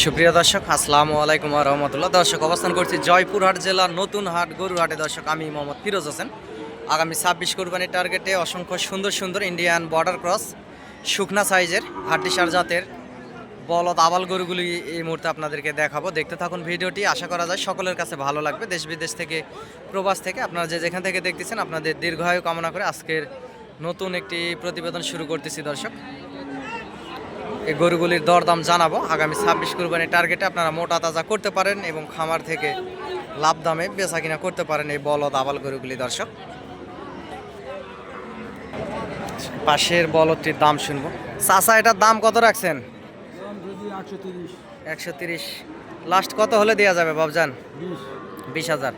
সুপ্রিয় দর্শক, আসসালামু আলাইকুম ওয়া রাহমাতুল্লাহ। দর্শক, অবস্থান করছি জয়পুরহাট জেলার নতুন হাট গরুহাটে। দর্শক, আমি মোহাম্মদ ফিরোজ হোসেন। আগামী 26 কুরবানির টার্গেটে অসংখ্য সুন্দর সুন্দর ইন্ডিয়ান বর্ডার ক্রস শুকনা সাইজের হাড্ডিসার জাতের বলদ আবাল গরুগুলি এই মুহূর্তে আপনাদেরকে দেখাবো। দেখতে থাকুন ভিডিওটি। আশা করা যায় সকলের কাছে ভালো লাগবে। দেশ বিদেশ থেকে, প্রবাস থেকে আপনারা যেখান থেকে দেখতেছেন, আপনাদের দীর্ঘায়ু কামনা করে আজকের নতুন একটি প্রতিবেদন শুরু করতেছি। দর্শক, এই গরুগুলির দরদাম জানাবো। আগামী 26 কুরবানির টার্গেটে আপনারা মোটা তাজা করতে পারেন এবং খামার থেকে লাভ দামে বেচা কিনা করতে পারেন এই বলদ আবাল গরুগুলি। দর্শক, পাশের বলদটির দাম শুনবো। চাচা, এটার দাম কত রাখছেন? 130। লাস্ট কত হলে দেওয়া যাবে বাবজান? 20,000।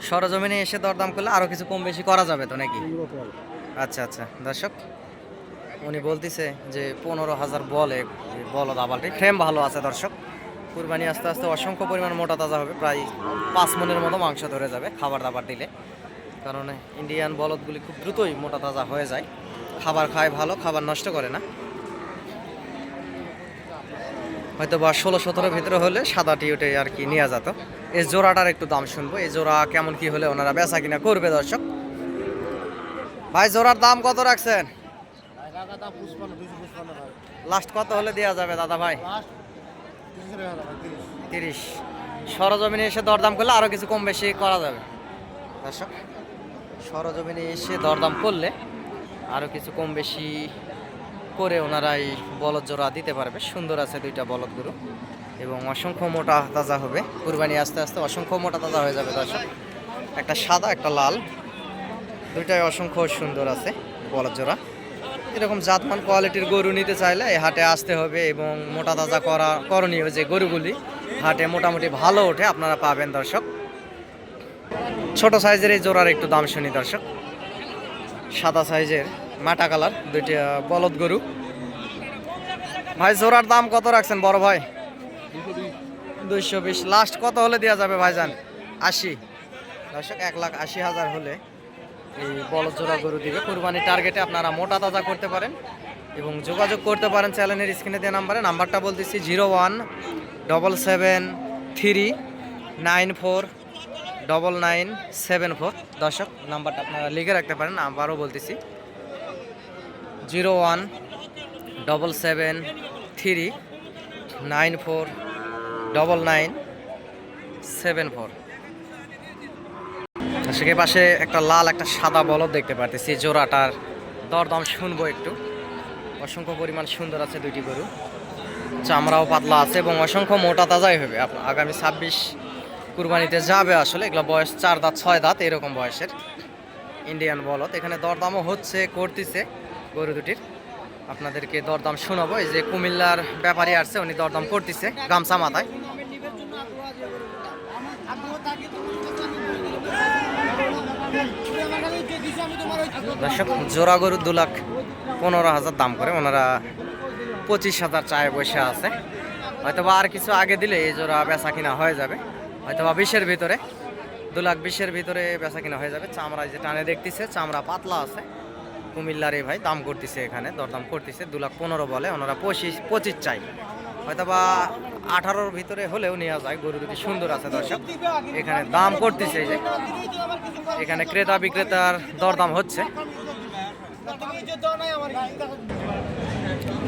সরজমিনে এসে দরদাম করলে আরও কিছু কম বেশি করা যাবে তো নাকি? আচ্ছা আচ্ছা। দর্শক, উনি বলতেছে যে 15,000 বলে বলদ আবালটি। ফ্রেম ভালো আছে। দর্শক, কুরবানি আস্তে আস্তে অসংখ্য পরিমাণ মোটা তাজা হবে, প্রায় 5 মনের মতো মাংস ধরে যাবে খাবার দাবার দিলে। কারণ ইন্ডিয়ান বলদগুলি খুব দ্রুতই মোটা তাজা হয়ে যায়, খাবার খায় ভালো, খাবার নষ্ট করে না। হয়তো বা 16-17 ভিতরে হলে সাদাটি ওটে আর কি নেওয়া যেত। এই জোড়াটার একটু দাম শুনবো। এই জোড়া কেমন কি হলে ওনারা বেচা কিনা করবে? দর্শক ভাই, জোড়ার দাম কত রাখছেন? লাস্ট কত হলে দেওয়া যাবে দাদা ভাই? 30। সরজমিনে এসে দরদাম করলে আরও কিছু কম বেশি করা যাবে। দর্শক, সরজমিনে এসে দরদাম করলে আরও কিছু কম বেশি করে ওনারা এই বলদ জোড়া দিতে পারবে। সুন্দর আছে দুইটা বলদ গরু এবং অসংখ্য মোটা তাজা হবে। কুরবানি আস্তে আস্তে অসংখ্য মোটা তাজা হয়ে যাবে। দর্শক, একটা সাদা একটা লাল, দুইটাই অসংখ্য সুন্দর আছে বলদ জোড়া। এরকম জাতমান কোয়ালিটির গরু নিতে চাইলে এই হাটে আসতে হবে এবং মোটা তাজা করণীয় যে গরুগুলি হাটে মোটামুটি ভালো ওঠে আপনারা পাবেন। দর্শক, ছোট সাইজের এই জোড়ার একটু দাম শুনি। দর্শক, সাদা সাইজের মাটা কালার দুইটা বলদ গরু। ভাই, জোড়ার দাম কত রাখছেন বড় ভাই? 220। লাস্ট কত হলে দেওয়া যাবে ভাইজান? 80। দর্শক, 1,80,000 হলে এই বলদ জোড়া গরু দিবে। কুরবানির টার্গেটে আপনারা মোটা তাজা করতে পারেন এবং যোগাযোগ করতে পারেন চ্যানেলের স্ক্রিনে দেওয়া নাম্বারটা বলতেছি 0177394994। দর্শক, নাম্বারটা আপনারা লিখে রাখতে পারেন। আবারও বলতেছি 0177394994। সেখানে পাশে একটা লাল একটা সাদা বলদ দেখতে পারতেছি। জোড়াটার দরদাম শুনবো একটু। অসংখ্য পরিমাণ সুন্দর আছে দুইটি গরু, চামড়াও পাতলা আছে এবং অসংখ্য মোটা তাজাই হবে। আগামী 26 কুরবানিতে যাবে। আসলে এগুলো বয়স 4 দাঁত 6 দাঁত এরকম বয়সের ইন্ডিয়ান বলদ। এখানে দরদামও করতেছে গরু দুটির। আপনাদেরকে দরদাম শোনাবো। এই যে কুমিল্লার ব্যাপারী আসছে, উনি দরদাম করতেছে গামছা মাথায়। দর্শক, জোড়া গরু 2,15,000 দাম করে। ওনারা 25,000 চায় বসে আছে। হয়তোবা আর কিছু আগে দিলে এই জোড়া বেচা কিনা হয়ে যাবে। হয়তোবা 20-এর ভিতরে, 2,20,000-এর ভিতরে বেচা কিনা হয়ে যাবে। চামড়া যে টানে দেখতেছে, চামড়া পাতলা আছে। কুমিল্লার এই ভাই দাম করতেছে, এখানে দরদাম করতেছে 2,15,000 বলে। ওনারা 25 চাই। হয়তোবা 18-র ভিতরে হলেও নেওয়া যায়। গরু দুটি সুন্দর আছে। দর্শক, এখানে দাম করতেছে, যে এখানে ক্রেতা বিক্রেতার দরদাম হচ্ছে।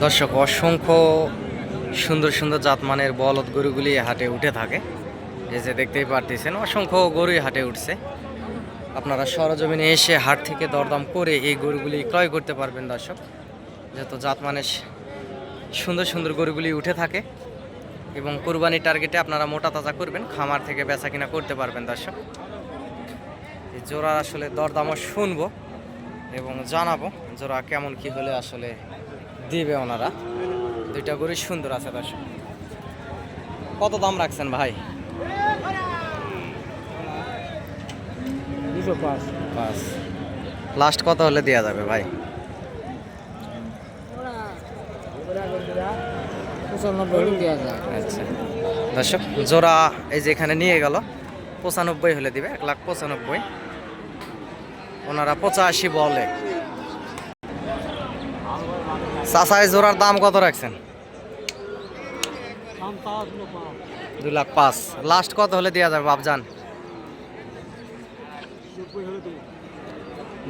দর্শক, অসংখ্য সুন্দর সুন্দর জাতমানের বলদ গরুগুলি হাটে উঠে থাকে। এই যে দেখতেই পারতেছেন, অসংখ্য গরুই হাটে উঠছে। আপনারা সরজমিনে এসে হাট থেকে দরদাম করে এই গরুগুলি ক্রয় করতে পারবেন। দর্শক, যেহেতু জাতমানের সুন্দর সুন্দর গরুগুলি উঠে থাকে এবং কুরবানির টার্গেটে আপনারা মোটা তাজা করবেন, খামার থেকে বেচা কিনা করতে পারবেন। দর্শক, এই জোড়া আসলে দরদামও শুনবো এবং জানাবো জোড়া কেমন কি হলে আসলে দিবে ওনারা। দুইটা গরু সুন্দর আছে। দর্শক, কত দাম রাখছেন ভাই? 205। লাস্ট কত হলে দেওয়া যাবে ভাই? 95 আচ্ছা। দর্শক, জোড়া এই যে এখানে নিয়ে গেল, 95 হলে দিবে। 1,95,000। ওনারা 85 বলে। চাচা, এই জোড়ার দাম কত রাখছেন? 2,05,000 লাস্ট কত হলে দেওয়া যাবে বাপজান?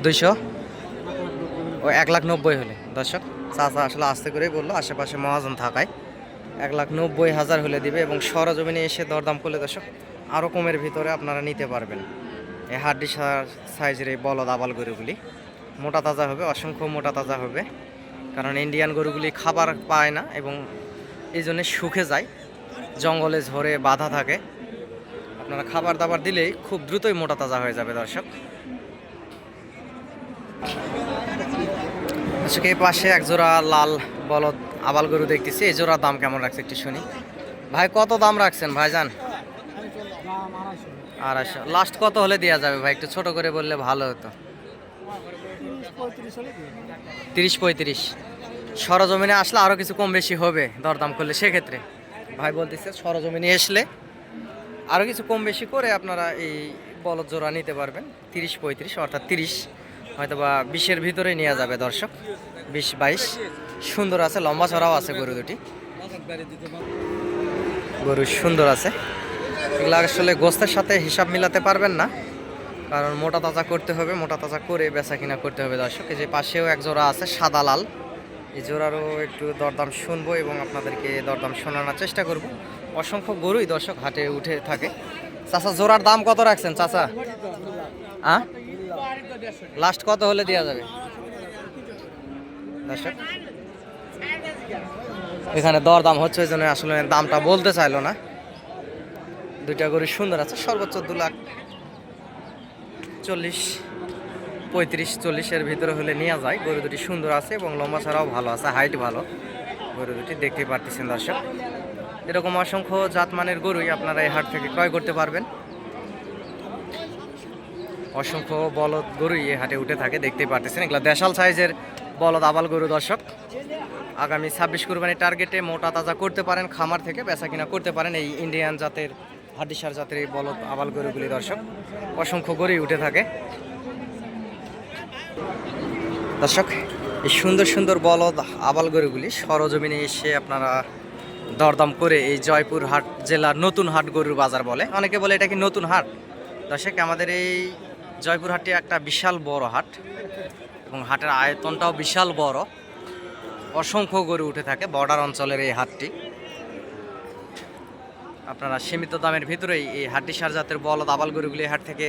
200 ও 1,90,000 হলে। দর্শক চাচা আসলে আস্তে করেই বললো, আশেপাশে মহাজন থাকায় 1,90,000 হলে দিবে এবং সরজমিনে এসে দরদাম করলে দর্শক আরও কমের ভিতরে আপনারা নিতে পারবেন। এই হাড্ডি সাইজের এই বলদ আবাল গরুগুলি মোটা তাজা হবে, অসংখ্য মোটা তাজা হবে, কারণ ইন্ডিয়ান গরুগুলি খাবার পায় না এবং এই জন্যে শুকে যায়, জঙ্গলে ঝরে বাধা থাকে। আপনারা খাবার দাবার দিলেই খুব দ্রুতই মোটা তাজা হয়ে যাবে দর্শক। আজকে এই পাশে এক জোড়া লাল বলদ আবাল গরু দেখতেছি, এই জোড়ার দাম কেমন রাখছে একটু শুনি। ভাই কত দাম রাখছেন ভাইজান? 250। লাস্ট কত হলে দেওয়া যাবে ভাই? একটু ছোট করে বললে ভালো হতো। 30-35। সরজমিনে আসলে আরও কিছু কম বেশি হবে দরদাম করলে, সেক্ষেত্রে ভাই বলতেছে সরজমিনে আসলে আরও কিছু কম বেশি করে আপনারা এই বলদ জোড়া নিতে পারবেন। 30-35 অর্থাৎ 30 হয়তো বা 20-এর ভিতরেই নেওয়া যাবে দর্শক। 20-22 সুন্দর আছে, লম্বা চড়াও আছে গরু দুটি, গরু সুন্দর আছে। এগুলো আসলে গোস্তের সাথে হিসাব মিলাতে পারবেন না, কারণ মোটা তাজা করতে হবে, মোটা তাজা করে বেচা কিনা করতে হবে দর্শক। এই যে পাশেও এক জোড়া আছে সাদা লাল, এই জোড়ারও একটু দরদাম শুনবো এবং আপনাদেরকে দরদাম শোনানোর চেষ্টা করব। অসংখ্য গরুই দর্শক হাটে উঠে থাকে। চাচা জোড়ার দাম কত রাখছেন চাচা? লাস্ট কত হলে দেওয়া যাবে দর্শক? এখানে দরদাম হচ্ছে, ওই জন্য আসলে দামটা বলতে চাইলো না। দুইটা গরু সুন্দর আছে, সর্বোচ্চ 2,40,35-40 ভিতরে হলে নেওয়া যায়। গরু দুটি সুন্দর আছে এবং লম্বা ছাড়াও ভালো আছে, হাইট ভালো গরু দুটি, দেখতে পারতেছেন দর্শক। এরকম অসংখ্য জাতমানের গরুই আপনারা এই হাট থেকে ক্রয় করতে পারবেন। অসংখ্য বলদ গরুই এই হাটে উঠে থাকে, দেখতেই পারতেছেন। এগুলো দেশাল সাইজের বলদ আবাল গরু দর্শক। আগামী 26 কুরবানির টার্গেটে মোটা তাজা করতে পারেন, খামার থেকে বেচা কিনা করতে পারেন এই ইন্ডিয়ান জাতের হাড্ডিসার জাতের এই বলদ আবাল গরুগুলি দর্শক। অসংখ্য গরুই উঠে থাকে দর্শক। এই সুন্দর সুন্দর বলদ আবাল গরুগুলি সরজমিনে এসে আপনারা দরদাম করে এই জয়পুরহাট জেলার নতুন হাট গরুর বাজার বলে, অনেকে বলে এটা কি নতুন হাট দর্শক। আমাদের এই জয়পুরহাটটি একটা বিশাল বড় হাট এবং হাটের আয়তনটাও বিশাল বড়, অসংখ্য গরু উঠে থাকে বর্ডার অঞ্চলের এই হাটটি। আপনারা সীমিত দামের ভিতরেই এই হাড্ডিসার জাতের বলদ আবাল গরুগুলি হাট থেকে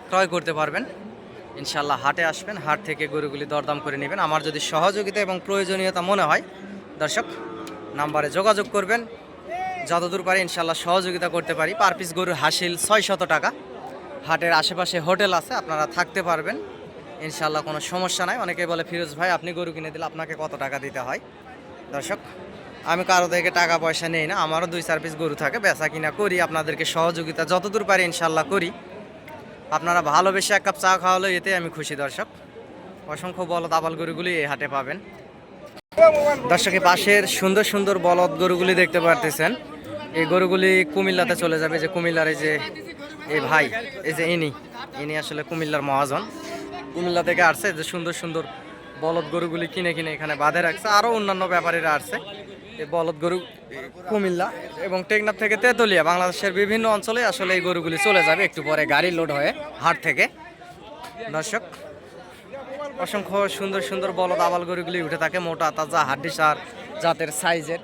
ক্রয় করতে পারবেন ইনশাল্লাহ। হাটে আসবেন, হাট থেকে গরুগুলি দরদাম করে নেবেন। আমার যদি সহযোগিতা এবং প্রয়োজনীয়তা মনে হয় দর্শক, নাম্বারে যোগাযোগ করবেন, যতদূর পারি ইনশাল্লাহ সহযোগিতা করতে পারি। পার পিস গরুর হাসিল 600 টাকা। হাটের আশেপাশে হোটেল আছে, আপনারা থাকতে পারবেন ইনশাল্লাহ, কোনো সমস্যা নাই। অনেকেই বলে ফিরোজ ভাই আপনি গরু কিনে দিলে আপনাকে কত টাকা দিতে হয়? দর্শক আমি কারো থেকে টাকা পয়সা নেই না, আমারও 2-4 পিস গরু থাকে, বেচা কিনা করি, আপনাদেরকে সহযোগিতা যতদূর পারি ইনশাল্লাহ করি। আপনারা ভালোবেসে এক কাপ চা খাওয়ালো এতে আমি খুশি দর্শক। অসংখ্য বলদ আবাল গরুগুলি এই হাটে পাবেন দর্শক। এই পাশের সুন্দর সুন্দর বলদ গরুগুলি দেখতে পারতেছেন, এই গরুগুলি কুমিল্লাতে চলে যাবে। যে কুমিল্লার এই যে এই ভাই, এই যে ইনি আসলে কুমিল্লার মহাজন, কুমিল্লা থেকে আসছে। যে সুন্দর সুন্দর বলদ গরুগুলি কিনে কিনে এখানে বাঁধে রাখছে, আরও অন্যান্য ব্যাপারীরা আসছে। এই বলদ গরু কুমিল্লা এবং টেকনাফ থেকে তেতুলিয়া, বাংলাদেশের বিভিন্ন অঞ্চলে আসলে এই গরুগুলি চলে যাবে একটু পরে গাড়ি লোড হয়ে হাট থেকে দর্শক। অসংখ্য সুন্দর সুন্দর বলদ আবাল গরুগুলি উঠে থাকে, মোটা তাজা হাড্ডিসার জাতের সাইজের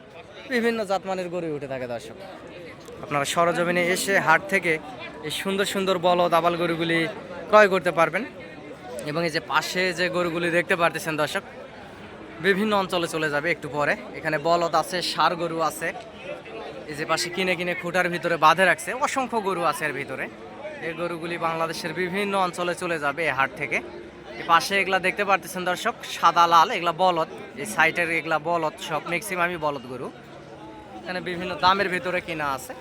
বিভিন্ন জাতমানের গরু উঠে থাকে দর্শক। আপনারা সরজমিনে এসে হাট থেকে এই সুন্দর সুন্দর বলদ আবাল গরুগুলি ক্রয় করতে পারবেন। এবং এই যে পাশে যে গরুগুলি দেখতে পারতেছেন দর্শক, বিভিন্ন অঞ্চলে চলে যাবে একটু পরে। এখানে বলদ আছে, ষাঁড় গরু আছে, এই যে পাশে কিনে কিনে খুঁটার ভিতরে বাঁধে রাখছে, অসংখ্য গরু আছে এর ভিতরে। এই গরুগুলি বাংলাদেশের বিভিন্ন অঞ্চলে চলে যাবে এই হাট থেকে। এই পাশে এগুলা দেখতে পারতেছেন দর্শক, সাদা লাল, এগুলা বলদ, এই সাইডের এগুলা বলদ, সব ম্যাক্সিমামই বলদ গরু। এখানে বিভিন্ন দামের ভিতরে কিনা আছে।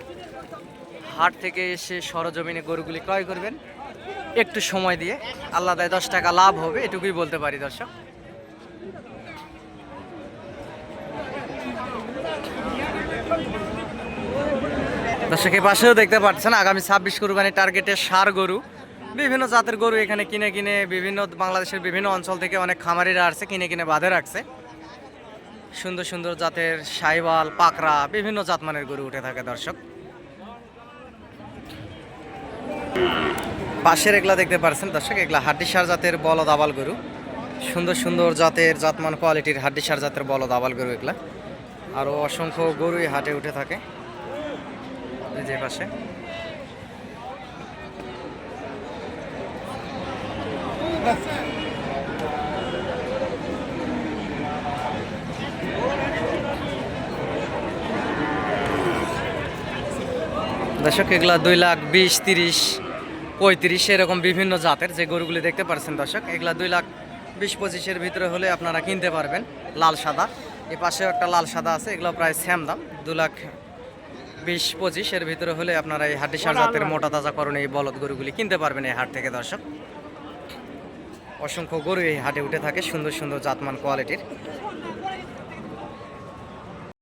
হাট থেকে এসে সরজমিনে গরুগুলি ক্রয় করবেন একটু সময় দিয়ে, আল্লাহ দেয় 10 টাকা লাভ হবে, এটুকুই বলতে পারি দর্শক। দর্শকের পাশেও দেখতে পাচ্ছেন আগামী 26 কুরবানির টার্গেটে ষাঁড় গরু, বিভিন্ন জাতের গরু এখানে কিনে কিনে বিভিন্ন বাংলাদেশের বিভিন্ন অঞ্চল থেকে অনেক খামারিরা আসছে, কিনে কিনে বাঁধে রাখছে। সুন্দর সুন্দর জাতের সাইওয়াল পাকড়া বিভিন্ন জাতমানের গরু উঠে থাকে দর্শক। পাশের এগুলা দেখতে পাচ্ছেন দর্শক, এগুলা হাড্ডিসার জাতের বলদ আবাল গরু, সুন্দর সুন্দর জাতের জাতমান কোয়ালিটির হাড্ডিসার জাতের বলদ আবাল গরু এগুলা। আরও অসংখ্য গরুই হাটে উঠে থাকে এই যে পাশে। দর্শক এগুলা 2,20,000, 30, 35 এরকম বিভিন্ন জাতের যে গরুগুলি দেখতে পাচ্ছেন দর্শক, এগুলা 2,20,25 ভিতরে হলে আপনারা কিনতে পারবেন। লাল সাদা, এ পাশেও একটা লাল সাদা আছে, এগুলো প্রায় সেম দাম। 2,20,25 ভিতরে হলে আপনারা এই হাড্ডিসার জাতের মোটা তাজাকরণ এই বলদ গরুগুলি কিনতে পারবেন এই হাট থেকে দর্শক। অসংখ্য গরু এই হাটে উঠে থাকে সুন্দর সুন্দর জাতমান কোয়ালিটির।